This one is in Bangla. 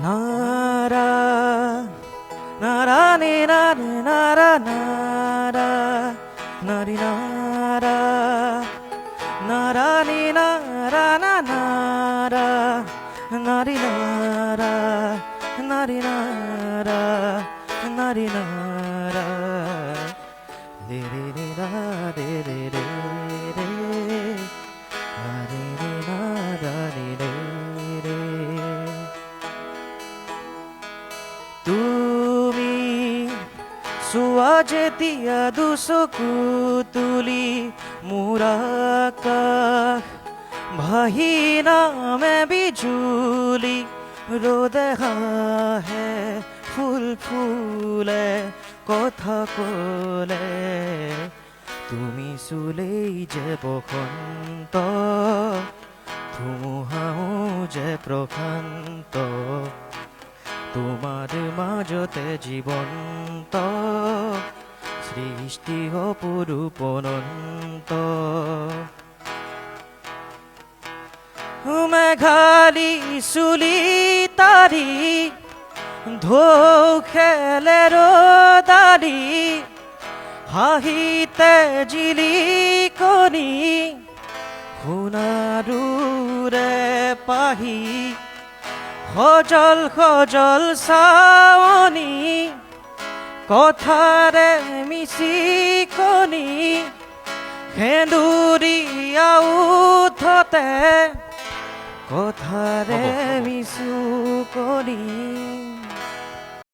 নারা নারা নে নারে নারা নারা নারি নারা নারা নে নারা না নারা নারি নারা নারি নারা নারি নারা রে রে রে রা রে রে রে রে নারে রে নারা রে রে রে তুমি চোৱা যেতিয়া দুচকু তুলি মোৰ আকাশ ভাহি নামে বিজুলি রোদে হাহে ফুল ফুলে কথা কলে তুমি চুলেই যে বসন্ত ধুমুহাও যে প্ৰশান্ত তোমাৰ মাজতে জীৱন্ত সৃষ্টি অপৰূপ অনন্ত মেঘালী চুলি তাৰি ঢৌ খেলে ৰদালি হাঁহিতে জিলিকনি সোণাৰুৰে পাহি সজল সজল চাৱনি কথাৰে মিচিকনি সেন্দুৰীয়া উঠতে কথাৰে মিচুকনি